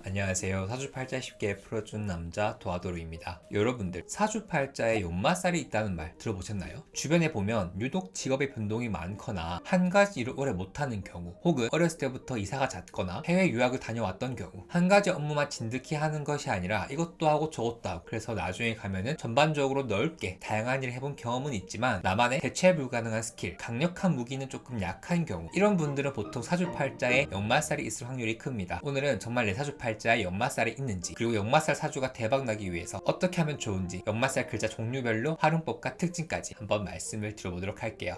안녕하세요. 사주팔자 쉽게 풀어준 남자 도화도루입니다. 여러분들 사주팔자에 역마살이 있다는 말 들어보셨나요? 주변에 보면 유독 직업의 변동이 많거나 한 가지 일을 오래 못하는 경우, 혹은 어렸을 때부터 이사가 잦거나 해외 유학을 다녀왔던 경우, 한 가지 업무만 진득히 하는 것이 아니라 이것도 하고 저것도 하고, 그래서 나중에 가면은 전반적으로 넓게 다양한 일을 해본 경험은 있지만 나만의 대체 불가능한 스킬, 강력한 무기는 조금 약한 경우, 이런 분들은 보통 사주팔자에 역마살이 있을 확률이 큽니다. 오늘은 정말 내 사주팔자에 역마살이 있는지, 그리고 역마살 사주가 대박나기 위해서 어떻게 하면 좋은지, 역마살 글자 종류별로 활용법과 특징까지 한번 말씀을 드려보도록 할게요.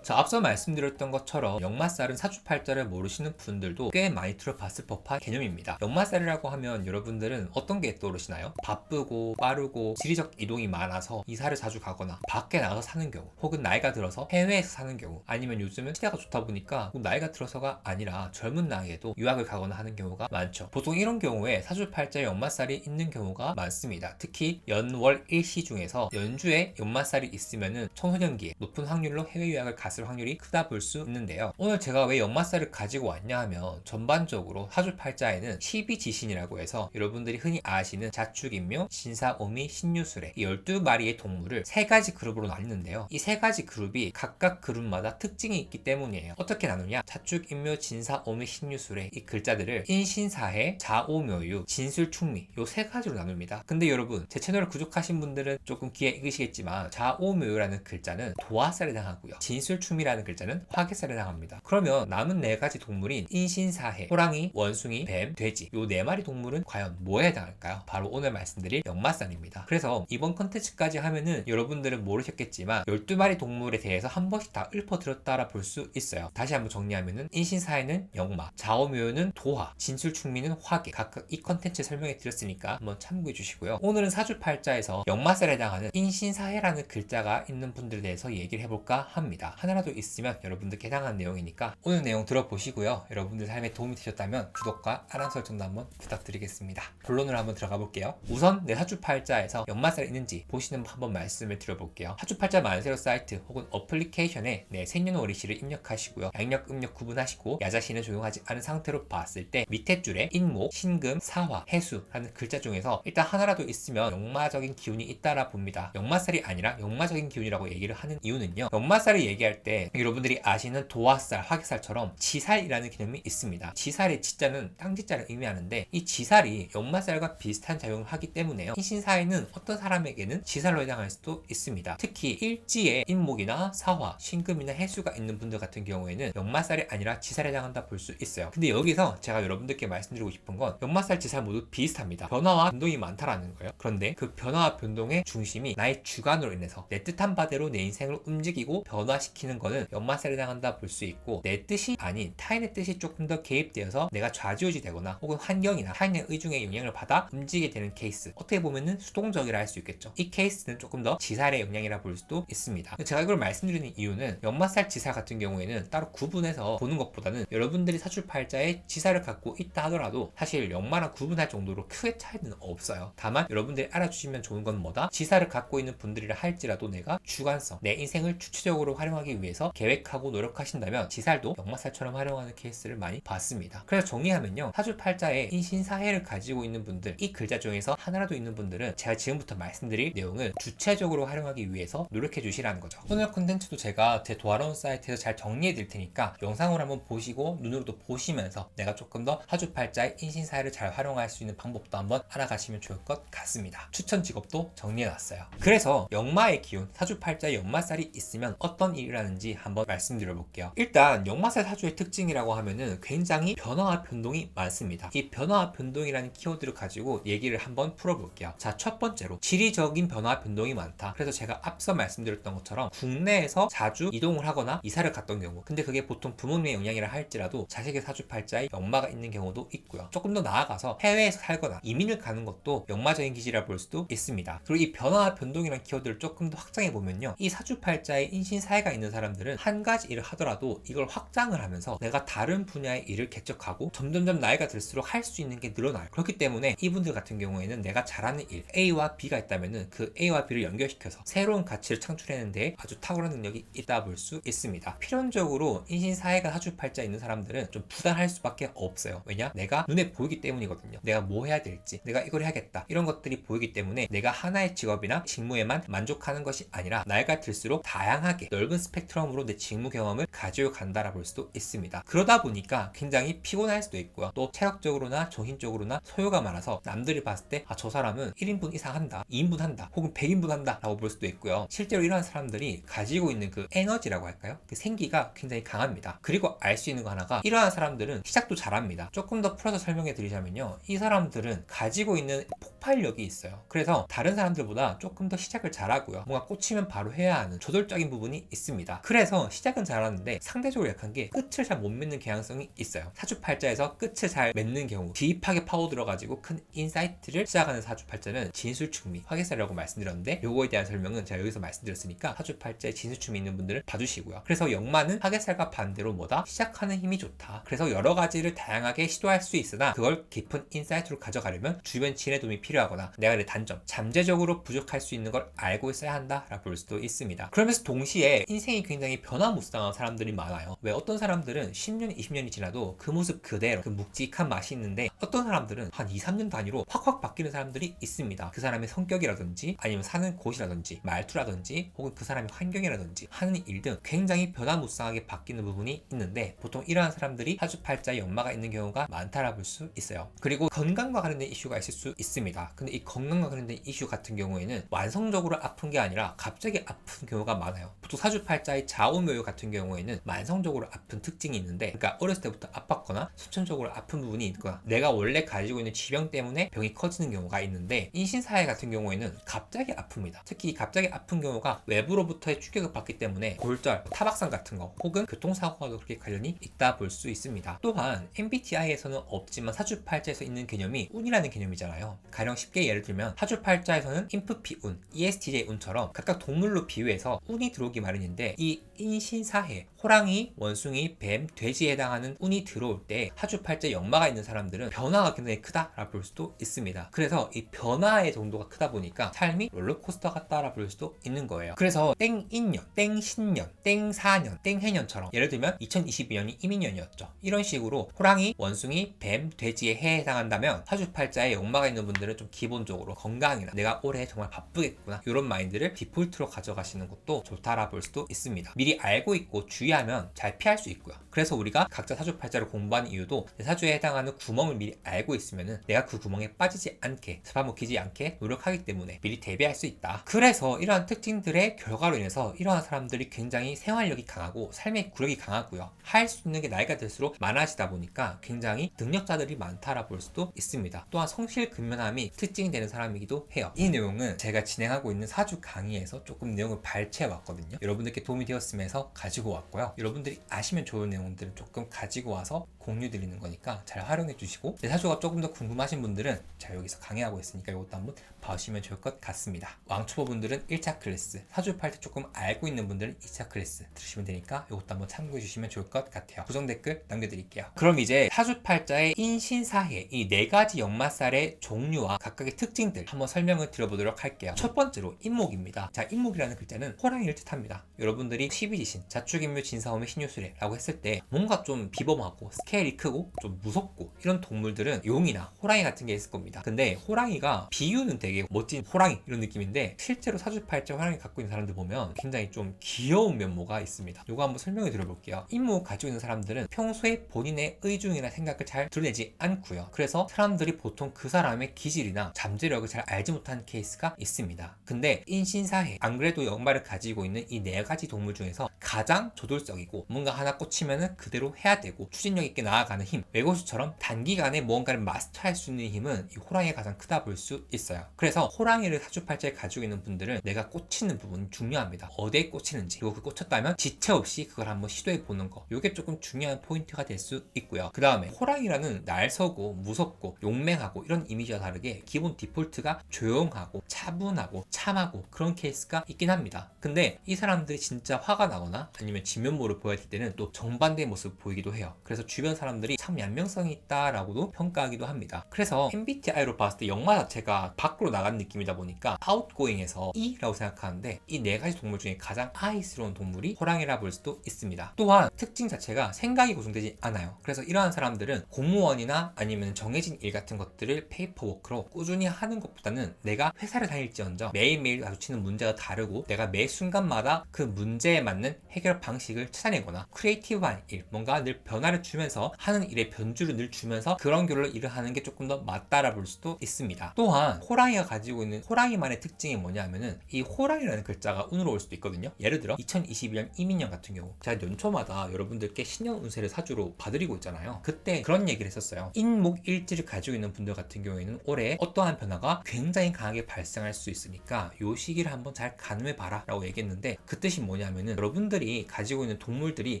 자, 앞서 말씀드렸던 것처럼 역마살은 사주팔자를 모르시는 분들도 꽤 많이 들어봤을 법한 개념입니다. 역마살이라고 하면 여러분들은 어떤 게 떠오르시나요? 바쁘고 빠르고 지리적 이동이 많아서 이사를 자주 가거나 밖에 나가서 사는 경우, 혹은 나이가 들어서 해외에서 사는 경우, 아니면 요즘은 시대가 좋다 보니까 나이가 들어서가 아니라 젊은 나이에도 유학을 가거나 하는 경우가 많죠. 보통 이런 경우에 사주팔자에 역마살이 있는 경우가 많습니다. 특히 연월 일시 중에서 연주에 역마살이 있으면은 청소년기에 높은 확률로 해외 유학을 갔을 확률이 크다 볼 수 있는데요. 오늘 제가 왜 역마살을 가지고 왔냐 하면, 전반적으로 사주팔자에는 12지신이라고 해서 여러분들이 흔히 아시는 자축인묘, 신사오미, 신유술의 이 12마리의 동물을 세 가지 그룹으로 나뉘는데요. 이 세 가지 그룹이 각각 그룹마다 특징이 있기 때문이에요. 어떻게 나누냐? 자축인묘, 진사오미, 신유술의 이 글자들을 인신사해, 자오묘유, 진술충미, 요 세 가지로 나눕니다. 근데 여러분, 제 채널을 구독하신 분들은 조금 귀에 익으시겠지만 자오묘유라는 글자는 도화살에 해당하고요, 진술충미라는 글자는 화개살에 해당합니다. 그러면 남은 네 가지 동물인 인신사해, 호랑이, 원숭이, 뱀, 돼지, 요 네 마리 동물은 과연 뭐에 해당할까요? 바로 오늘 말씀드릴 역마살입니다. 그래서 이번 컨텐츠까지 하면은 여러분들은 모르셨겠지만 12마리 동물에 대해서 한 번씩 다 읊어드렸다라 볼 수 있어요. 다시 한번 정리하면은 인신사해는 역마, 자오묘는 도화, 진술충미는 화개, 각각 이 컨텐츠 설명해 드렸으니까 한번 참고해 주시고요. 오늘은 사주팔자에서 역마살에 해당하는 인신사해라는 글자가 있는 분들에 대해서 얘기를 해볼까 합니다. 하나라도 있으면 여러분들께 해당하는 내용이니까 오늘 내용 들어보시고요. 여러분들 삶에 도움이 되셨다면 구독과 알람 설정도 한번 부탁드리겠습니다. 본론으로 한번 들어가 볼게요. 우선 내 사주팔자에서 역마살이 있는지 보시는 법 한번 말씀을 드려볼게요. 사주팔자 만세로 사이트 혹은 어플리케이션에 내 생년월일시를 입력하시고요. 양력, 음력 구분하시고 야자시는 조용하지 않은 상태로 봤을 때 밑에 줄에 인목, 신금, 사화, 해수라는 글자 중에서 일단 하나라도 있으면 역마적인 기운이 있다라 봅니다. 역마살이 아니라 역마적인 기운이라고 얘기를 하는 이유는요, 역마살을 얘기할 때 여러분들이 아시는 도화살, 화개살처럼 지살이라는 개념이 있습니다. 지살의 지자는 땅지자를 의미하는데, 이 지살이 역마살과 비슷한 작용을 하기 때문에요, 인신사에는 어떤 사람에게는 지살로 해당할 수도 있습니다. 특히 일지에 인목이나 사화, 신금이나 해수가 있는 분들 같은 경우에는 역마살이 아니라 지살에 해당한다 볼 수 있어요. 근데 여기서 제가 여러분들께 말씀드리고 싶은 건, 역마살, 지살 모두 비슷합니다. 변화와 변동이 많다라는 거예요. 그런데 그 변화와 변동의 중심이 나의 주관으로 인해서 내 뜻한 바대로 내 인생을 움직이고 변화시키는 거는 역마살에 해당한다 볼 수 있고, 내 뜻이 아닌 타인의 뜻이 조금 더 개입되어서 내가 좌지우지 되거나 혹은 환경이나 타인의 의중에 영향을 받아 움직이게 되는 케이스, 어떻게 보면은 수동적이라 할 수 있겠죠. 이 케이스는 조금 더 지살의 영향이라 볼 수도 있습니다. 제가 이걸 말씀드리는 이유는, 역마살, 지살 같은 경우에는 따로 구분해서 보는 것보다는 여러분들이 사주팔자에 지살을 갖고 있다 하더라도 사실 역마랑 구분할 정도로 크게 차이는 없어요. 다만 여러분들이 알아주시면 좋은 건 뭐다? 지살을 갖고 있는 분들이라 할지라도 내가 주관성, 내 인생을 주체적으로 활용하기 위해서 계획하고 노력하신다면 지살도 역마살처럼 활용하는 케이스를 많이 봤습니다. 그래서 정리하면요, 사주팔자에 인신사해를 가지고 있는 분들, 이 글자 중에서 하나라도 있는 분들은 제가 지금부터 말씀드릴 내용을 주체적으로 활용하기 위해서 노력해 주시라는 거죠. 오늘 콘텐츠도 제가 제 도화론 사이트에서 잘 정리해 드릴 테니까 영상으로 한번 보시고 눈으로도 보시면서 내가 조금 더 사주팔자의 인신사해를 잘 활용할 수 있는 방법도 한번 알아가시면 좋을 것 같습니다. 추천 직업도 정리해 놨어요. 그래서 역마의 기운, 사주팔자에 역마살이 있으면 어떤 일을 하는지 한번 말씀드려 볼게요. 일단 역마살 사주의 특징이라고 하면은 굉장히 변화와 변동이 많습니다. 이 변화와 변동이라는 키워드를 가지고 얘기를 한번 풀어볼게요. 자, 첫 번째로 지리적인 변화와 변동이 많다. 그래서 제가 앞서 말씀드렸던 것처럼 국내에서 자주 이동을 하거나 이사를 갔던 경우, 근데 그게 보통 부모님의 영향이라 할지라도 자식의 사주팔자에 역마가 있는 경우도 있고요. 조금 더 나아가서 해외에서 살거나 이민을 가는 것도 역마적인 기질이라 볼 수도 있습니다. 그리고 이 변화와 변동이라는 키워드를 조금 더 확장해 보면요, 이 사주팔자에 인신사해가 있는 사람들은 한 가지 일을 하더라도 이걸 확장을 하면서 내가 다른 분야의 일을 개척하고 점점점 나이가 들수록 할 수 있는 게 늘어나요. 그렇기 때문에 이분들 같은 경우에는 내가 잘하는 일 A와 B가 있다면은 그 A와 B를 연결시켜서 새로운 가치를 창출해내는 데 아주 탁월한 능력이 있다 볼 수 있습니다. 필연적으로 인신사회가 사주팔자 있는 사람들은 좀 부단할 수밖에 없어요. 왜냐? 내가 눈에 보이기 때문이거든요. 내가 뭐 해야 될지, 내가 이걸 해야겠다, 이런 것들이 보이기 때문에 내가 하나의 직업이나 직무에만 만족하는 것이 아니라 나이가 들수록 다양하게 넓은 스펙트럼으로 내 직무 경험을 가지고 간다라 볼 수도 있습니다. 그러다 보니까 굉장히 피곤할 수도 있고요. 또 체력적으로나 정신적으로나 소요가 많아서 남들이 봤을 때 저 사람은 1인분 이상 한다, 2인분 한다, 혹은 100인분 한다 라고 볼 수도 있고요. 실제로 이러한 사람들이 가지고 있는 그 에너지라고 할까요? 그 생기가 굉장히 강합니다. 그리고 알 수 있는 거 하나가, 이러한 사람들은 시작도 잘합니다. 조금 더 풀어서 설명해 드리자면요, 이 사람들은 가지고 있는 폭발력이 있어요. 그래서 다른 사람들보다 조금 더 시작을 잘하고요, 뭔가 꽂히면 바로 해야 하는 저돌적인 부분이 있습니다. 그래서 시작은 잘하는데 상대적으로 약한 게 끝을 잘 못 맺는 경향성이 있어요. 사주팔자에서 끝을 잘 맺는 경우, 딥하게 파고들어가지고 큰 인사이트를 시작하는 사주팔자는 진술충미, 화개살이라고 말씀드렸는데, 요거에 대한 설명은 제가 여기서 말씀드렸으니까 사주팔자에 진술충미 있는 분들은 봐주시고요. 그래서 역마는 화개살과 반대로 뭐다? 시작하는 힘이 좋다. 그래서 여러 가지를 다양하게 시도할 수 있으나 그걸 깊은 인사이트로 가져가려면 주변 지인의 도움이 필요하거나 내가 내 단점, 잠재적으로 부족할 수 있는 걸 알고 있어야 한다 라고 볼 수도 있습니다. 그러면서 동시에 인생이 굉장히 변화무쌍한 사람들이 많아요. 왜? 어떤 사람들은 10년, 20년이 지나도 그 모습 그대로 그 묵직한 맛이 있는데, 어떤 사람들은 한 2, 3년 단위로 확확 바뀌는 사람들이 있습니다. 그 사람의 성격이라든지 아니면 사는 곳이라든지 말투라든지 혹은 그 사람의 환경이라든지 하는 일 등 굉장히 변화무쌍하게 바뀌는 부분이 있는데, 보통 이러한 사람들이 사주팔자에 역마가 있는 경우가 많다라 볼 수 있어요. 그리고 건강과 관련된 이슈가 있을 수 있습니다. 근데 이 건강과 관련된 이슈 같은 경우에는 완성적으로 아픈 게 아니라 갑자기 아픈 경우가 많아요. 보통 사주팔자의 좌우묘유 같은 경우에는 만성적으로 아픈 특징이 있는데, 그러니까 어렸을 때부터 아팠거나 선천적으로 아픈 부분이 있거나 내가 원래 가지고 있는 지병 때문에 병이 커지는 경우가 있는데, 인신사회 같은 경우에는 갑자기 아픕니다. 특히 갑자기 아픈 경우가 외부로부터의 충격을 받기 때문에 골절, 타박상 같은 거 혹은 교통사고와도 그렇게 관련이 있다 볼 수 있습니다. 또한 MBTI에서는 없지만 사주팔자에서 있는 개념이 운이라는 개념이잖아요. 가령 쉽게 예를 들면 사주팔자에서는 인프피운, ESTJ 운처럼 각각 동물로 비유해서 운이 들어오기 마련인데, 이 인신사회, 호랑이, 원숭이, 뱀, 돼지에 해당하는 운이 들어올 때 사주팔자 역마가 있는 사람들은 변화가 굉장히 크다라 볼 수도 있습니다. 그래서 이 변화의 정도가 크다 보니까 삶이 롤러코스터 같다라 볼 수도 있는 거예요. 그래서 땡인년, 땡신년, 땡사년, 땡해년처럼, 예를 들면 2022년이 이민년이었죠. 이런 식으로 호랑이, 원숭이, 뱀, 돼지에 해당한다면 사주팔자에 역마가 있는 분들은 좀 기본적으로 건강이나 내가 올해 정말 바쁘겠구나, 이런 마인드를 디폴트로 가져가시는 것도 좋다라 볼 수도 있습니다. 미리 알고 있고 주의하면 잘 피할 수 있고요. 그래서 우리가 각자 사주팔자를 공부하는 이유도 내 사주에 해당하는 구멍을 미리 알고 있으면은 내가 그 구멍에 빠지지 않게, 잡아먹히지 않게 노력하기 때문에 미리 대비할 수 있다. 그래서 이러한 특징들의 결과로 인해서 이러한 사람들이 굉장히 생활력이 강하고 삶의 구력이 강하고요. 할 수 있는 게 나이가 들수록 많아지다 보니까 굉장히 능력자들이 많다라 볼 수도 있습니다. 또한 성실근면함이 특징이 되는 사람이기도 해요. 이 내용은 제가 진행하고 있는 사주 강의에서 조금 내용을 발췌해 왔거든요. 여러분들께 도움이 되었으면 해서 가지고 왔고요. 여러분들이 아시면 좋은 내용들을 조금 가지고 와서 공유 드리는 거니까 잘 활용해 주시고, 내 사주가 조금 더 궁금하신 분들은 제가 여기서 강의하고 있으니까 이것도 한번 봐주시면 좋을 것 같습니다. 왕초보분들은 1차 클래스, 사주팔자 조금 알고 있는 분들은 2차 클래스 들으시면 되니까 이것도 한번 참고해 주시면 좋을 것 같아요. 고정 댓글 남겨드릴게요. 그럼 이제 사주팔자의 인신사해, 이 4가지 역마살의 종류와 각각의 특징들 한번 설명을 드려보도록 할게요. 첫 번째로 인목입니다. 자, 인목이라는 글자는 호랑이를 뜻합니다. 여러분들이 12지신, 자축인묘, 진사오미, 신유술해라고 했을 때 뭔가 좀 비범하고 스케일이 크고 좀 무섭고 이런 동물들은 용이나 호랑이 같은 게 있을 겁니다. 근데 호랑이가 비유는 되게 멋진 호랑이 이런 느낌인데, 실제로 사주팔자 호랑이 갖고 있는 사람들 보면 굉장히 좀 귀여운 면모가 있습니다. 이거 한번 설명해 드려볼게요. 인목 가지고 있는 사람들은 평소에 본인의 의중이나 생각을 잘 드러내지 않고요. 그래서 사람들이 보통 그 사람의 기질이나 잠재력을 잘 알지 못하는 케이스가 있습니다. 근데 인신사해, 안 그래도 역마를 가지고 있는 이 4가지 동물 중에서 가장 저돌적이고 뭔가 하나 꽂히면은 그대로 해야 되고 추진력 있게 나아가는 힘, 외고수처럼 단기간에 무언가를 마스터할 수 있는 힘은 이 호랑이가 가장 크다 볼 수 있어요. 그래서 호랑이를 사주팔자에 가지고 있는 분들은 내가 꽂히는 부분이 중요합니다. 어디에 꽂히는지, 그리고 그 꽂혔다면 지체 없이 그걸 한번 시도해 보는 거, 이게 조금 중요한 포인트가 될 수 있고요. 그 다음에 호랑이라는 날서고 무섭고 용맹하고 이런 이미지와 다르게 기본 디폴트가 조용하고 차분하고 참하고 그런 케이스가 있긴 합니다. 근데 이 사람들이 진짜 진짜 화가 나거나 아니면 진면모를 보여줄 때는 또 정반대의 모습을 보이기도 해요. 그래서 주변 사람들이 참 얀명성이 있다라고도 평가하기도 합니다. 그래서 MBTI로 봤을 때 역마 자체가 밖으로 나간 느낌이다 보니까 아웃고잉에서 E라고 생각하는데 이 네 가지 동물 중에 가장 I스러운 동물이 호랑이라 볼 수도 있습니다. 또한 특징 자체가 생각이 고정되지 않아요. 그래서 이러한 사람들은 공무원이나 아니면 정해진 일 같은 것들을 페이퍼워크로 꾸준히 하는 것보다는 내가 회사를 다닐지언정 매일매일 마주치는 문제가 다르고 내가 매 순간마다 그 문제에 맞는 해결 방식을 찾아내거나 크리에이티브한 일, 뭔가 늘 변화를 주면서 하는 일에 변주를 늘 주면서 그런 결로 일을 하는 게 조금 더 맞다라 볼 수도 있습니다. 또한 호랑이가 가지고 있는 호랑이만의 특징이 뭐냐면은 이 호랑이라는 글자가 운으로 올 수도 있거든요. 예를 들어 2022년 이민년 같은 경우 제가 연초마다 여러분들께 신년 운세를 사주로 봐드리고 있잖아요. 그때 그런 얘기를 했었어요. 인목일지를 가지고 있는 분들 같은 경우에는 올해 어떠한 변화가 굉장히 강하게 발생할 수 있으니까 요 시기를 한번 잘 가늠해 봐라 라고 얘기했는데 그 뜻이 뭐냐면은 여러분들이 가지고 있는 동물들이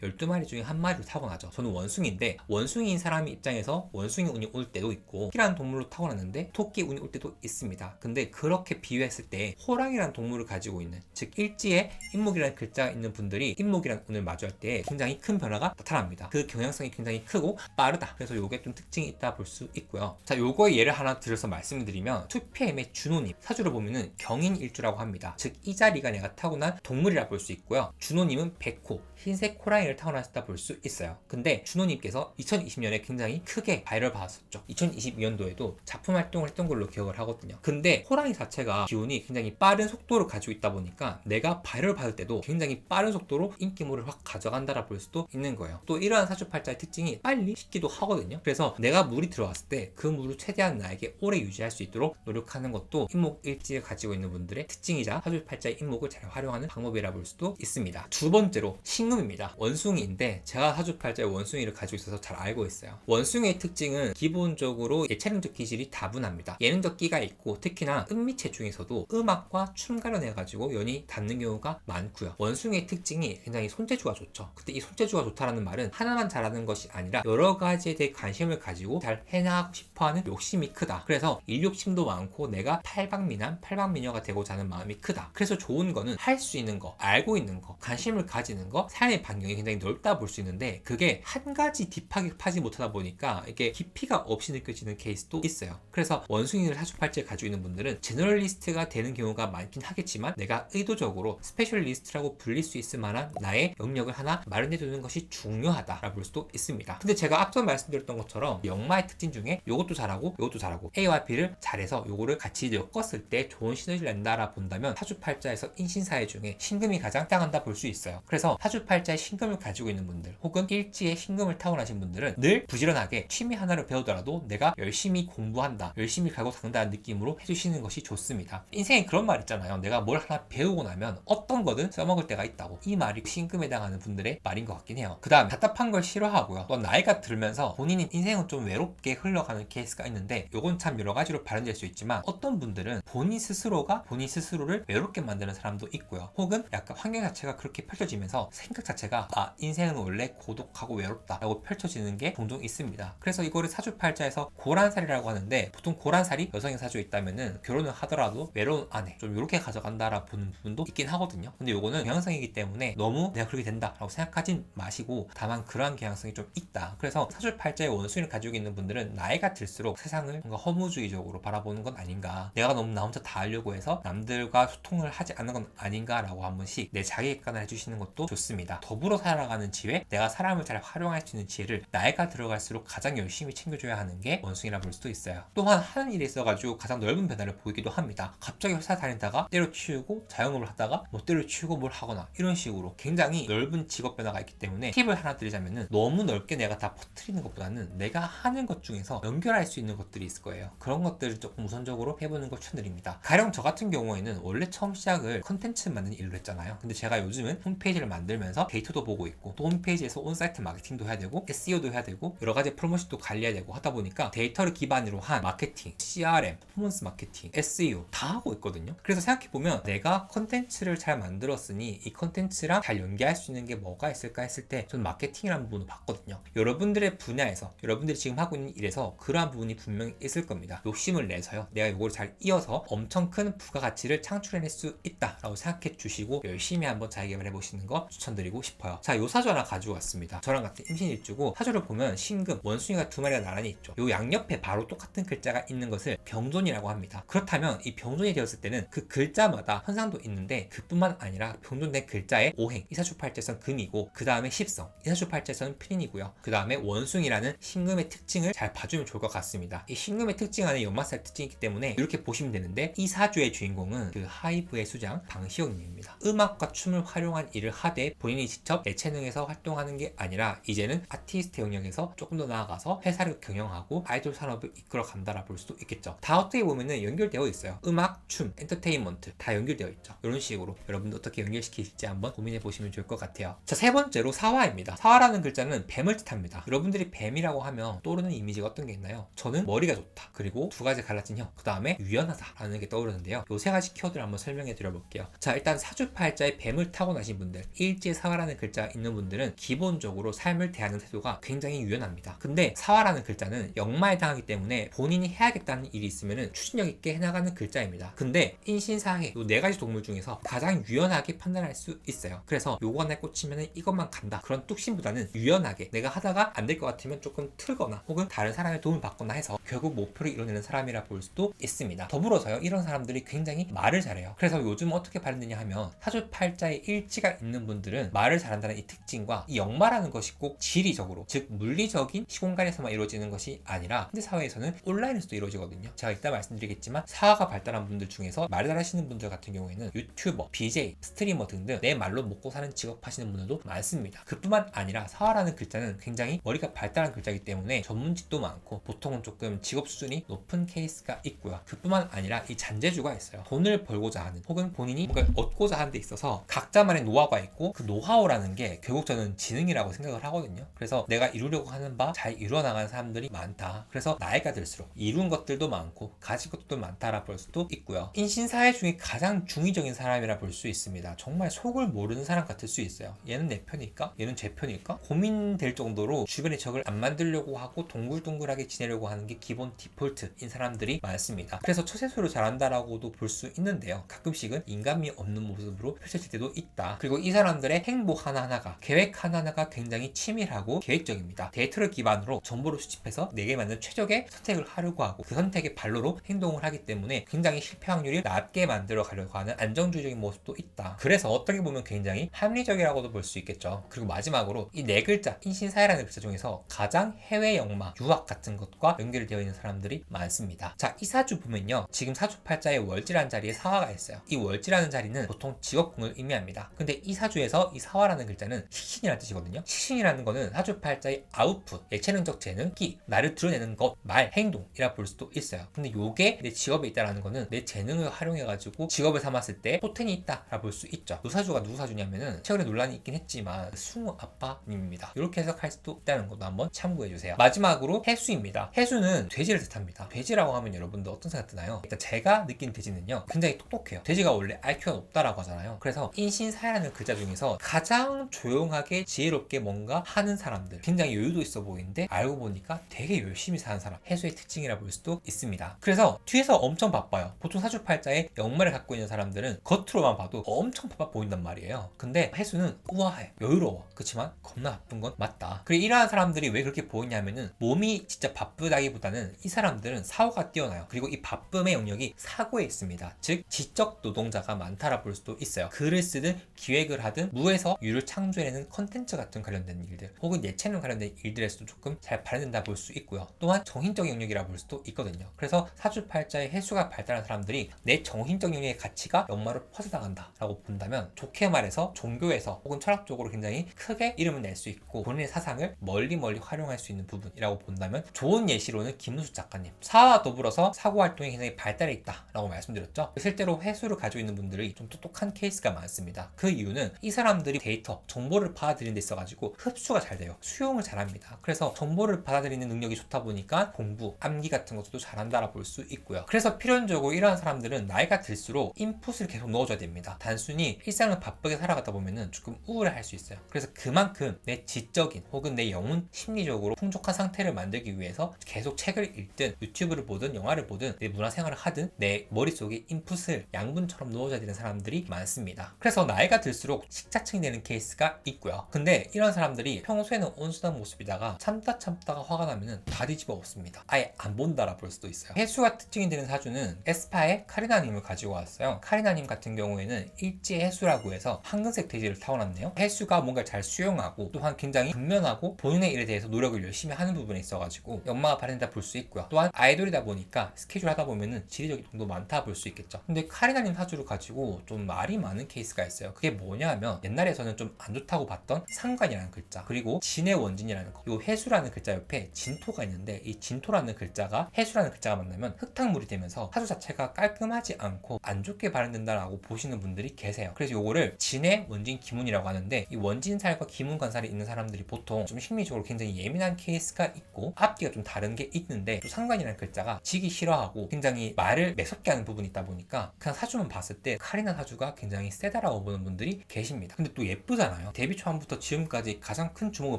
12마리 중에 한 마리로 타고나죠. 저는 원숭이인데 원숭이인 사람의 입장에서 원숭이 운이 올 때도 있고 토끼라는 동물로 타고났는데 토끼 운이 올 때도 있습니다. 근데 그렇게 비유했을 때 호랑이라는 동물을 가지고 있는, 즉 일지에 인목이라는 글자가 있는 분들이 인목이라는 운을 마주할 때 굉장히 큰 변화가 나타납니다. 그 경향성이 굉장히 크고 빠르다. 그래서 요게 좀 특징이 있다 볼 수 있고요. 자, 요거의 예를 하나 들어서 말씀드리면 2PM의 준호님 사주를 보면은 경인일주라고 합니다. 즉 이 자리가 내가 타고난 동물이라 볼 수 있고요. 준호님은 백호, 흰색 호랑이를 타고났다 볼 수 있어요. 근데 준호님께서 2020년에 굉장히 크게 바이럴 받았었죠. 2022년도에도 작품 활동을 했던 걸로 기억을 하거든요. 근데 호랑이 자체가 기운이 굉장히 빠른 속도를 가지고 있다 보니까 내가 바이럴 받을 때도 굉장히 빠른 속도로 인기몰을 확 가져간다라 볼 수도 있는 거예요. 또 이러한 사주팔자의 특징이 빨리 식기도 하거든요. 그래서 내가 물이 들어왔을 때 그 물을 최대한 나에게 오래 유지할 수 있도록 노력하는 것도 인목일지를 가지고 있는 분들의 특징이자 사주팔자의 인목을 잘 활용하는 방법이라 볼 수도 있습니다. 두 번째로 신금입니다. 원숭이인데 제가 사주팔자의 원숭이를 가지고 있어서 잘 알고 있어요. 원숭이의 특징은 기본적으로 예체능적 기질이 다분합니다. 예능적 끼가 있고 특히나 은미체 중에서도 음악과 춤 관련해가지고 연이 닿는 경우가 많고요. 원숭이의 특징이 굉장히 손재주가 좋죠. 근데 이 손재주가 좋다라는 말은 하나만 잘하는 것이 아니라 여러 가지에 대해 관심을 가지고 잘 해나가고 싶어하는 욕심이 크다. 그래서 일욕심도 많고 내가 팔방미남, 팔방미녀가 되고자 하는 마음이 크다. 그래서 좋은 거는 할 수 있는 거, 알고 있는 거, 관심을 가지는 거, 삶의 반경이 굉장히 넓다 볼 수 있는데 그게 한 가지 딥하게 파지 못하다 보니까 이게 깊이가 없이 느껴지는 케이스도 있어요. 그래서 원숭이를 사주팔자에 가지고 있는 분들은 제너럴리스트가 되는 경우가 많긴 하겠지만 내가 의도적으로 스페셜리스트라고 불릴 수 있을 만한 나의 영역을 하나 마련해 두는 것이 중요하다 볼 수도 있습니다. 근데 제가 앞서 말씀드렸던 것처럼 역마의 특징 중에 요것도 잘하고 요것도 잘하고 A와 B를 잘해서 요거를 같이 엮었을 때 좋은 시너지를 낸다라 본다면 사주팔자에서 인신사회 중에 신금이 가장 땅한다 볼 수 있어요. 그래서 사주팔자에 신금을 가지고 있는 분들 혹은 일지에 신금을 타고나신 분들은 늘 부지런하게 취미 하나를 배우더라도 내가 열심히 공부한다, 열심히 갈고 닦는다는 느낌으로 해주시는 것이 좋습니다. 인생에 그런 말 있잖아요. 내가 뭘 하나 배우고 나면 어떤 거든 써먹을 때가 있다고. 이 말이 신금에 해당하는 분들의 말인 것 같긴 해요. 그 다음 답답한 걸 싫어하고요. 또 나이가 들면서 본인이 인생은 좀 외롭게 흘러가는 케이스가 있는데 요건 참 여러 가지로 발현될 수 있지만 어떤 분들은 본인 스스로가 본인 스스로를 외롭게 만드는 사람도 있고요. 혹은 약간 환경 자체가 그렇게 펼쳐지면서 생각 자체가 인생은 원래 고독하고 외롭다 라고 펼쳐지는 게 종종 있습니다. 그래서 이거를 사주팔자에서 고란살이라고 하는데 보통 고란살이 여성의 사주에 있다면은 결혼을 하더라도 외로운 아내 좀 이렇게 가져간다라 보는 부분도 있긴 하거든요. 근데 요거는 경향성이기 때문에 너무 내가 그렇게 된다 라고 생각하진 마시고 다만 그러한 경향성이 좀 있다. 그래서 사주팔자의 원숭이를 가지고 있는 분들은 나이가 들수록 세상을 뭔가 허무주의적으로 바라보는 건 아닌가, 내가 너무 나 혼자 다 하려고 해서 남들과 소통을 하지 않는 건 아닌가 라고 한 번씩 내 자기객관을 해주시는 것도 좋습니다. 더불어 살아가는 지혜, 내가 사람을 잘 활용할 수 있는 지혜를 나이가 들어갈수록 가장 열심히 챙겨줘야 하는 게 원숭이라 볼 수도 있어요. 또한 하는 일에 있어가지고 가장 넓은 변화를 보이기도 합니다. 갑자기 회사 다니다가 때려치우고 자영업을 하다가 뭐 때려치우고 뭘 하거나 이런 식으로 굉장히 넓은 직업 변화가 있기 때문에 팁을 하나 드리자면은 너무 넓게 내가 다 퍼뜨리는 것보다는 내가 하는 것 중에서 연결할 수 있는 것들이 있을 거예요. 그런 것들을 조금 우선적으로 해보는 걸 추천드립니다. 가령 저 같은 경우에는 원래 처음 시작을 컨텐츠 만드는 일로 했잖아요. 근데 제가 요즘은 홈페이지를 만들면서 데이터도 보고 있고 또 홈페이지에서 온사이트 마케팅도 해야 되고 SEO도 해야 되고 여러 가지 프로모션도 관리해야 되고 하다 보니까 데이터를 기반으로 한 마케팅, CRM, 퍼포먼스 마케팅, SEO 다 하고 있거든요. 그래서 생각해보면 내가 컨텐츠를 잘 만들었으니 이 컨텐츠랑 잘 연계할 수 있는 게 뭐가 있을까 했을 때 저는 마케팅이라는 부분을 봤거든요. 여러분들의 분야에서 여러분들이 지금 하고 있는 일에서 그러한 부분이 분명히 있을 겁니다. 욕심을 내서요. 내가 이걸 잘 이어서 엄청 큰 부가가치를 창출해낼 수 있다라고 생각해 주시고 열심히 하면 한번 자기개발해 보시는 거 추천드리고 싶어요. 자, 요 사주 하나 가지고 왔습니다. 저랑 같은 임신일주고 사주를 보면 신금, 원숭이가 두 마리가 나란히 있죠. 요 양옆에 바로 똑같은 글자가 있는 것을 병존이라고 합니다. 그렇다면 이 병존이 되었을 때는 그 글자마다 현상도 있는데 그뿐만 아니라 병존된 글자의 오행, 이사주팔자에서는 금이고 그 다음에 십성, 이사주팔자에서는 편인이고요. 그 다음에 원숭이라는 신금의 특징을 잘 봐주면 좋을 것 같습니다. 이 신금의 특징 안에 연마살 특징이 있기 때문에 이렇게 보시면 되는데 이 사주의 주인공은 그 하이브의 수장 방시혁님입니다. 음악과 춤을 활용한 일을 하되 본인이 직접 예체능에서 활동하는 게 아니라 이제는 아티스트 영역에서 조금 더 나아가서 회사를 경영하고 아이돌 산업을 이끌어 간다라 볼 수도 있겠죠. 다 어떻게 보면은 연결되어 있어요. 음악, 춤, 엔터테인먼트 다 연결되어 있죠. 이런 식으로 여러분들 어떻게 연결시킬지 한번 고민해 보시면 좋을 것 같아요. 자, 세 번째로 사화입니다. 사화라는 글자는 뱀을 뜻합니다. 여러분들이 뱀이라고 하면 떠오르는 이미지가 어떤 게 있나요? 저는 머리가 좋다, 그리고 두 가지 갈라진 혀, 그 다음에 유연하다 라는 게 떠오르는데요. 요 세 가지 키워드를 한번 설명해 드려 볼게요. 자, 일단 사주팔자에 뱀을 타고나신 분들, 일지에 사화라는 글자가 있는 분들은 기본적으로 삶을 대하는 태도가 굉장히 유연합니다. 근데 사화라는 글자는 역마에 당하기 때문에 본인이 해야겠다는 일이 있으면 추진력 있게 해나가는 글자입니다. 근데 인신사회 요 네 가지 동물 중에서 가장 유연하게 판단할 수 있어요. 그래서 요거 하나에 꽂히면 이것만 간다, 그런 뚝심보다는 유연하게 내가 하다가 안 될 것 같으면 조금 틀거나 혹은 다른 사람의 도움을 받거나 해서 결국 목표를 이뤄내는 사람이라 볼 수도 있습니다. 더불어서요, 이런 사람들이 굉장히 말을 잘해요. 그래서 요즘 어떻게 발현되냐 하면 사주팔자에 일지가 있는 분들은 말을 잘한다는 이 특징과 이 역마라는 것이 꼭 지리적으로, 즉 물리적인 시공간에서만 이루어지는 것이 아니라 현대 사회에서는 온라인에서도 이루어지거든요. 제가 이따 말씀드리겠지만 사화가 발달한 분들 중에서 말을 잘하시는 분들 같은 경우에는 유튜버, BJ, 스트리머 등등 내 말로 먹고 사는 직업 하시는 분들도 많습니다. 그뿐만 아니라 사화라는 글자는 굉장히 머리가 발달한 글자이기 때문에 전문직도 많고 보통은 조금 직업 수준이 높은 케이스가 있고요. 그뿐만 아니라 이 잔재주가 있어요. 돈을 벌고자 하는 혹은 본인이 뭔가 얻고자 하는 데 있어서 각자만의 노하우가 있고 그 노하우라는 게 결국 저는 지능이라고 생각을 하거든요. 그래서 내가 이루려고 하는 바 잘 이루어나가는 사람들이 많다. 그래서 나이가 들수록 이룬 것들도 많고 가진 것들도 많다라 볼 수도 있고요. 인신사회 중에 가장 중의적인 사람이라 볼 수 있습니다. 정말 속을 모르는 사람 같을 수 있어요. 얘는 내 편일까? 얘는 제 편일까? 고민될 정도로 주변에 적을 안 만들려고 하고 동글동글하게 지내려고 하는 게 기본 디폴트인 사람들이 많습니다. 그래서 처세술을 잘한다라고도 볼 수 있는데요. 가끔씩은 인간미 없는 모습으로 펼쳐질 때도 있다. 그리고 이 사람들의 행복 하나하나가, 계획 하나하나가 굉장히 치밀하고 계획적입니다. 데이터를 기반으로 정보를 수집해서 내게 맞는 최적의 선택을 하려고 하고 그 선택의 발로로 행동을 하기 때문에 굉장히 실패 확률이 낮게 만들어 가려고 하는 안정주의적인 모습도 있다. 그래서 어떻게 보면 굉장히 합리적이라고도 볼 수 있겠죠. 그리고 마지막으로 이 네 글자, 인신사회라는 글자 중에서 가장 해외 역마, 유학 같은 것과 연결되어 있는 사람들이 많습니다. 자, 이 사주 보면요, 지금 사주팔자에 월지라는 자리에 사화가 있어요. 이 월지라는 자리는 보통 직업궁을 의미합니다. 근데 이 사주에서 이 사화라는 글자는 식신이라는 뜻이거든요. 식신이라는 거는 사주팔자의 아웃풋, 예체능적 재능, 끼, 나를 드러내는 것, 말, 행동이라 볼 수도 있어요. 근데 요게 내 직업에 있다라는 거는 내 재능을 활용해가지고 직업을 삼았을 때 포텐이 있다라 볼 수 있죠. 요 사주가 누구 사주냐면은 최근에 논란이 있긴 했지만 승우 아빠님입니다. 이렇게 해석할 수도 있다는 것도 한번 참고해주세요. 마지막으로 해수입니다. 해수는 돼지를 뜻합니다. 돼지라고 하면 여러분들 어떤 생각 드나요? 일단 제가 느낀 돼지는요, 굉장히 똑똑해요. 돼지가 원래 IQ가 높다라고 하잖아요. 그래서 인신사회라는 글자 중에서 가장 조용하게 지혜롭게 뭔가 하는 사람들, 굉장히 여유도 있어 보이는데 알고 보니까 되게 열심히 사는 사람, 해수의 특징이라 볼 수도 있습니다. 그래서 뒤에서 엄청 바빠요. 보통 사주팔자에 역마를 갖고 있는 사람들은 겉으로만 봐도 엄청 바빠 보인단 말이에요. 근데 해수는 우아해, 여유로워. 그렇지만 겁나 바쁜 건 맞다. 그리고 이러한 사람들이 왜 그렇게 보이냐면은 몸이 진짜 바쁘다기보다는 이 사람들은 사고가 뛰어나요. 그리고 이 바쁨의 영역이 사고에 있습니다. 즉 지적 노동자가 많다라 볼 수도 있어요. 글을 쓰든 기획을 하든 무에서 유를 창조해내는 컨텐츠 같은 관련된 일들 혹은 예체능 관련된 일들에서도 조금 잘 발현된다 볼 수 있고요. 또한 정신적 영역이라 볼 수도 있거든요. 그래서 사주팔자의 해수가 발달한 사람들이 내 정신적 영역의 가치가 역마로 퍼져나간다 라고 본다면, 좋게 말해서 종교에서 혹은 철학적으로 굉장히 크게 이름을 낼 수 있고 본인의 사상을 멀리 활용할 수 있는 부분이라고 본다면, 좋은 예시로는 김은수 작가님, 사와 더불어서 사고 활동이 굉장히 발달해 있다 라고 말씀드렸죠. 실제로 해수를 가지고 있는 분들이 좀 똑똑한 케이스가 많습니다. 그 이유는 이 사람들이 데이터, 정보를 받아들이는 데 있어가지고 흡수가 잘 돼요. 수용을 잘합니다. 그래서 정보를 받아들이는 능력이 좋다 보니까 공부, 암기 같은 것도 잘한다라 볼 수 있고요. 그래서 필연적으로 이러한 사람들은 나이가 들수록 인풋을 계속 넣어줘야 됩니다. 단순히 일상을 바쁘게 살아가다 보면은 조금 우울해할 수 있어요. 그래서 그만큼 내 지적인 혹은 내 영혼 심리적으로 풍족한 상태를 만들기 위해서 계속 책을 읽든 유튜브를 보든 영화를 보든 내 문화생활을 하든 내 머릿속에 인풋을 양분처럼 넣어줘야 되는 사람들이 많습니다. 그래서 나이가 들수록 식자층이 되는 케이스가 있고요. 근데 이런 사람들이 평소에는 온순한 모습이다가 참다가 화가 나면은 다 뒤집어 엎습니다. 아예 안 본다라 볼 수도 있어요. 해수가 특징이 되는 사주는 에스파의 카리나님을 가지고 왔어요. 카리나님 같은 경우에는 일지 해수라고 해서 황금색 돼지를 타고났네요. 해수가 뭔가를 잘 수용하고 또한 굉장히 근면하고 본인의 일에 대해서 노력을 열심히 하는 부분에 있어가지고 연마가 발현된다 볼 수 있고요. 또한 아이돌이다 보니까 스케줄 하다 보면은 지리적 이동도 많다 볼 수 있겠죠. 근데 카리나님 사주를 가지고 좀 말이 많은 케이스가 있어요. 그게 뭐냐 하면 옛날에서는 좀 안 좋다고 봤던 상관이라는 글자, 그리고 진의 원진이라는 거, 요 해수라는 글자 옆에 진토가 있는데 이 진토라는 글자가 해수라는 글자가 만나면 흙탕물이 되면서 사주 자체가 깔끔하지 않고 안 좋게 발현된다라고 보시는 분들이 계세요. 그래서 요거를 진의 원진 기문이라고 하는데, 이 원진살과 기문 관살이 있는 사람들이 보통 좀 심리적으로 굉장히 예민한 케이스가 있고 앞뒤가 좀 다른 게 있는데, 또 상관이라는 글자가 지기 싫어하고 굉장히 말을 매섭게 하는 부분이 있다 보니까 그냥 사주만 봤을 때 카리나 사주가 굉장히 세다라고 보는 분들이 계십니다. 근데 또 예쁘잖아요. 데뷔 초반부터 지금까지 가장 큰 주목을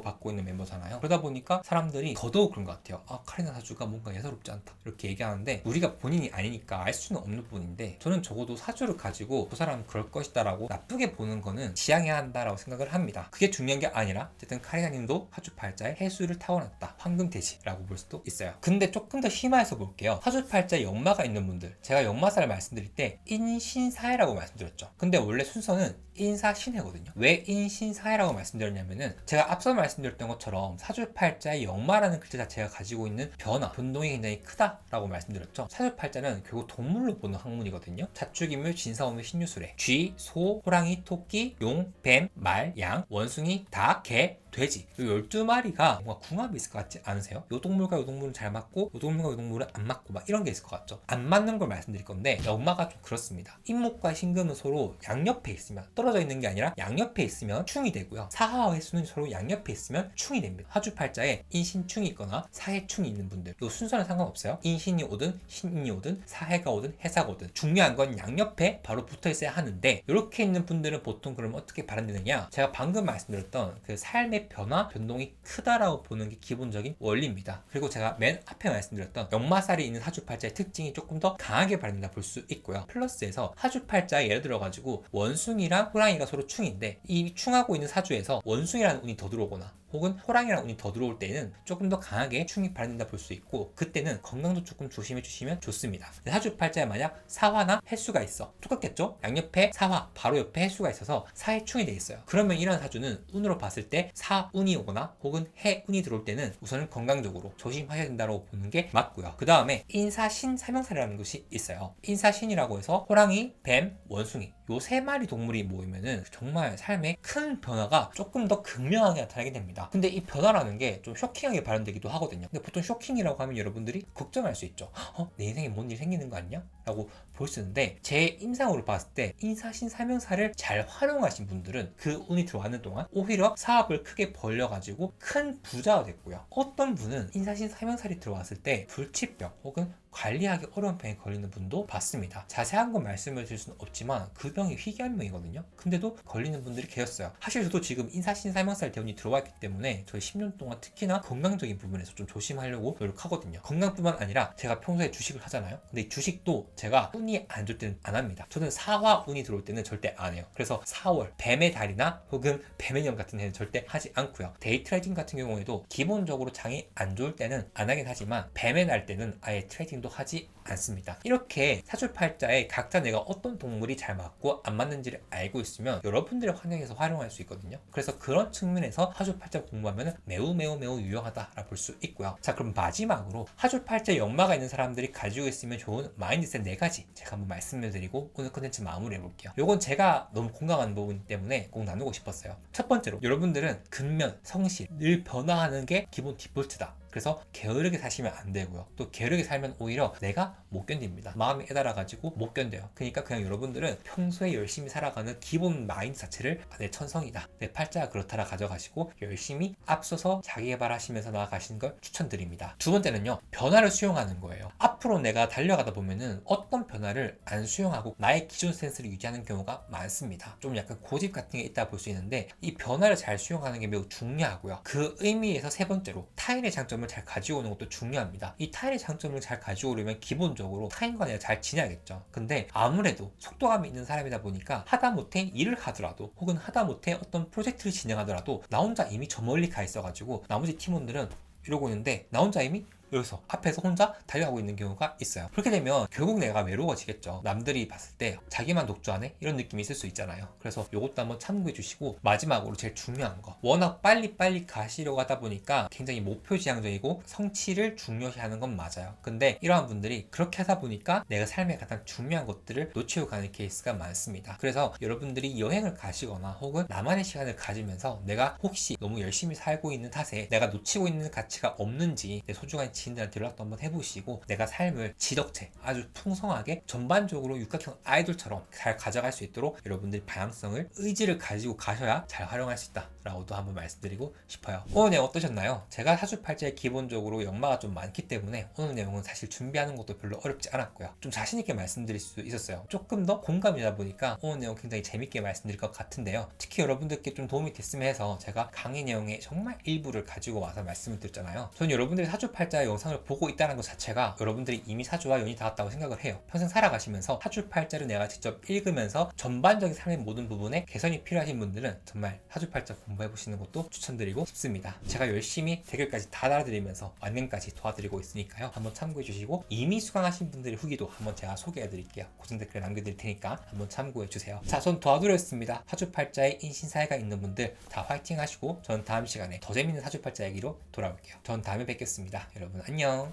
받고 있는 멤버잖아요. 그러다 보니까 사람들이 더더욱 그런 것 같아요. 아, 카리나 사주가 뭔가 예사롭지 않다 이렇게 얘기하는데, 우리가 본인이 아니니까 알 수는 없는 부분인데, 저는 적어도 사주를 가지고 그 사람은 그럴 것이다 라고 나쁘게 보는 거는 지양해야 한다라고 생각을 합니다. 그게 중요한 게 아니라 어쨌든 카리나님도 사주팔자에 해수를 타고났다, 황금돼지라고 볼 수도 있어요. 근데 조금 더 심화해서 볼게요. 사주팔자에 역마가 있는 분들, 제가 역마살을 말씀드릴 때 인신사해라고 말씀드렸죠. 근데 원래 순서는 인사신해거든요. 왜 인신사해라고 말씀드렸냐면은, 제가 앞서 말씀드렸던 것처럼 사주팔자의 역마라는 글자 자체가 가지고 있는 변동이 굉장히 크다라고 말씀드렸죠. 사주팔자는 결국 동물로 보는 학문이거든요. 자축인묘, 진사오묘, 신유술에 쥐, 소, 호랑이, 토끼, 용, 뱀, 말, 양, 원숭이, 닭, 개, 돼지, 이 12마리가 뭔가 궁합이 있을 것 같지 않으세요? 요 동물과 요 동물은 잘 맞고 요 동물과 요 동물은 안 맞고 막 이런 게 있을 것 같죠? 안 맞는 걸 말씀드릴 건데, 역마가 좀 그렇습니다. 임목과 신금은 서로 양옆에 있으면, 떨어져 있는 게 아니라 양옆에 있으면 충이 되고요. 사화와 해수는 서로 양옆에 있으면 충이 됩니다. 사주팔자에 인신충이 있거나 사해충이 있는 분들, 요 순서는 상관없어요. 인신이 오든 신인이 오든 사해가 오든 해사가 오든 중요한 건 양옆에 바로 붙어 있어야 하는데, 이렇게 있는 분들은 보통 그러면 어떻게 발현되느냐, 제가 방금 말씀드렸던 그 삶의 변동이 크다라고 보는 게 기본적인 원리입니다. 그리고 제가 맨 앞에 말씀드렸던 역마살이 있는 사주팔자의 특징이 조금 더 강하게 발현된다 볼 수 있고요. 플러스에서 사주팔자에 예를 들어 가지고 원숭이랑 호랑이가 서로 충인데, 이 충하고 있는 사주에서 원숭이라는 운이 더 들어오거나 혹은 호랑이랑 운이 더 들어올 때는 조금 더 강하게 충이 발현된다 볼 수 있고, 그때는 건강도 조금 조심해 주시면 좋습니다. 사주팔자에 만약 사화나 해수가 있어, 똑같겠죠? 양옆에 사화, 바로 옆에 해수가 있어서 사해충이 돼 있어요. 그러면 이런 사주는 운으로 봤을 때 사운이 오거나 혹은 해운이 들어올 때는 우선은 건강적으로 조심하셔야 된다고 보는 게 맞고요. 그 다음에 인사신 삼형살이라는 것이 있어요. 인사신이라고 해서 호랑이, 뱀, 원숭이, 요 세 마리 동물이 모이면은 정말 삶에 큰 변화가 조금 더 극명하게 나타나게 됩니다. 근데 이 변화라는 게 좀 쇼킹하게 발현되기도 하거든요. 근데 보통 쇼킹이라고 하면 여러분들이 걱정할 수 있죠. 내 인생에 뭔 일 생기는 거 아니야? 라고 볼 수 있는데, 제 임상으로 봤을 때 인사신 삼형살을 잘 활용하신 분들은 그 운이 들어가는 동안 오히려 사업을 크게 벌려가지고 큰 부자가 됐고요. 어떤 분은 인사신 삼형살이 들어왔을 때 불치병 혹은 관리하기 어려운 병에 걸리는 분도 봤습니다. 자세한 건 말씀을 드릴 수는 없지만 그 병이 희귀한병이거든요. 근데도 걸리는 분들이 계셨어요. 사실 저도 지금 인사신 삼형살 대운이 들어와 있기 때문에 저희 10년 동안 특히나 건강적인 부분에서 좀 조심하려고 노력하거든요. 건강뿐만 아니라 제가 평소에 주식을 하잖아요. 근데 이 주식도 제가 운이 안 좋을 때는 안 합니다. 저는 사화 운이 들어올 때는 절대 안 해요. 그래서 4월 뱀의 달이나 혹은 뱀의 년 같은 해는 절대 하지 않고요. 데이 트레이딩 같은 경우에도 기본적으로 장이 안 좋을 때는 안 하긴 하지만 뱀의 날 때는 아예 트레이딩도 하지 않습니다. 이렇게 사주팔자에 각자 내가 어떤 동물이 잘 맞고 안 맞는지를 알고 있으면 여러분들의 환경에서 활용할 수 있거든요. 그래서 그런 측면에서 사주팔자 공부하면 매우 유용하다라고 볼 수 있고요. 자, 그럼 마지막으로 사주팔자에 역마가 있는 사람들이 가지고 있으면 좋은 마인드셋 4가지 제가 한번 말씀을 드리고 오늘 컨텐츠 마무리해 볼게요. 요건 제가 너무 공감하는 부분 때문에 꼭 나누고 싶었어요. 첫 번째로, 여러분들은 근면, 성실, 늘 변화하는 게 기본 디폴트다. 그래서 게으르게 사시면 안 되고요. 또 게으르게 살면 오히려 내가 못 견딥니다. 마음이 애달아가지고 못 견뎌요. 그러니까 그냥 여러분들은 평소에 열심히 살아가는 기본 마인드 자체를 내 천성이다, 내 팔자가 그렇다라 가져가시고 열심히 앞서서 자기개발 하시면서 나아가시는 걸 추천드립니다. 두 번째는요, 변화를 수용하는 거예요. 앞으로 내가 달려가다 보면은 어떤 변화를 안 수용하고 나의 기존 센스를 유지하는 경우가 많습니다. 좀 약간 고집 같은 게 있다 볼 수 있는데, 이 변화를 잘 수용하는 게 매우 중요하고요. 그 의미에서 세 번째로, 타인의 장점을 잘 가지고 오는 것도 중요합니다. 이 타인의 장점을 잘 가지고 오려면 기본 기본적으로 타인과 내가 잘 지내야겠죠. 근데 아무래도 속도감이 있는 사람이다 보니까 하다못해 일을 하더라도 혹은 하다못해 어떤 프로젝트를 진행하더라도 나 혼자 이미 저 멀리 가 있어가지고 나머지 팀원들은 이러고 있는데 나 혼자 이미 여기서 앞에서 혼자 달려가고 있는 경우가 있어요. 그렇게 되면 결국 내가 외로워지겠죠. 남들이 봤을 때 자기만 독주하네? 이런 느낌이 있을 수 있잖아요. 그래서 이것도 한번 참고해 주시고, 마지막으로 제일 중요한 거, 워낙 빨리빨리 가시려고 하다 보니까 굉장히 목표지향적이고 성취를 중요시하는 건 맞아요. 근데 이러한 분들이 그렇게 하다 보니까 내가 삶의 가장 중요한 것들을 놓치고 가는 케이스가 많습니다. 그래서 여러분들이 여행을 가시거나 혹은 나만의 시간을 가지면서 내가 혹시 너무 열심히 살고 있는 탓에 내가 놓치고 있는 가치가 없는지 내 소중한 지인들한테 연락도 한번 해보시고, 내가 삶을 지덕체 아주 풍성하게 전반적으로 육각형 아이돌처럼 잘 가져갈 수 있도록 여러분들이 방향성을, 의지를 가지고 가셔야 잘 활용할 수 있다 라고도 한번 말씀드리고 싶어요. 오늘 내용 어떠셨나요? 제가 사주팔자에 기본적으로 역마가 좀 많기 때문에 오늘 내용은 사실 준비하는 것도 별로 어렵지 않았고요. 좀 자신있게 말씀드릴 수 있었어요. 조금 더 공감이다 보니까 오늘 내용 굉장히 재밌게 말씀드릴 것 같은데요. 특히 여러분들께 좀 도움이 됐으면 해서 제가 강의 내용의 정말 일부를 가지고 와서 말씀을 드렸잖아요. 저는 여러분들이 사주팔자 영상을 보고 있다는 것 자체가 여러분들이 이미 사주와 연이 닿았다고 생각을 해요. 평생 살아가시면서 사주팔자를 내가 직접 읽으면서 전반적인 삶의 모든 부분에 개선이 필요하신 분들은 정말 사주팔자 공부해보시는 것도 추천드리고 싶습니다. 제가 열심히 댓글까지 다 달아드리면서 완능까지 도와드리고 있으니까요. 한번 참고해주시고, 이미 수강하신 분들의 후기도 한번 제가 소개해드릴게요. 고정 댓글에 남겨드릴 테니까 한번 참고해주세요. 자, 전 도와드렸습니다. 사주팔자에 인신사회가 있는 분들 다 화이팅 하시고, 전 다음 시간에 더 재밌는 사주팔자 얘기로 돌아올게요. 전 다음에 뵙겠습니다. 여러분 안녕.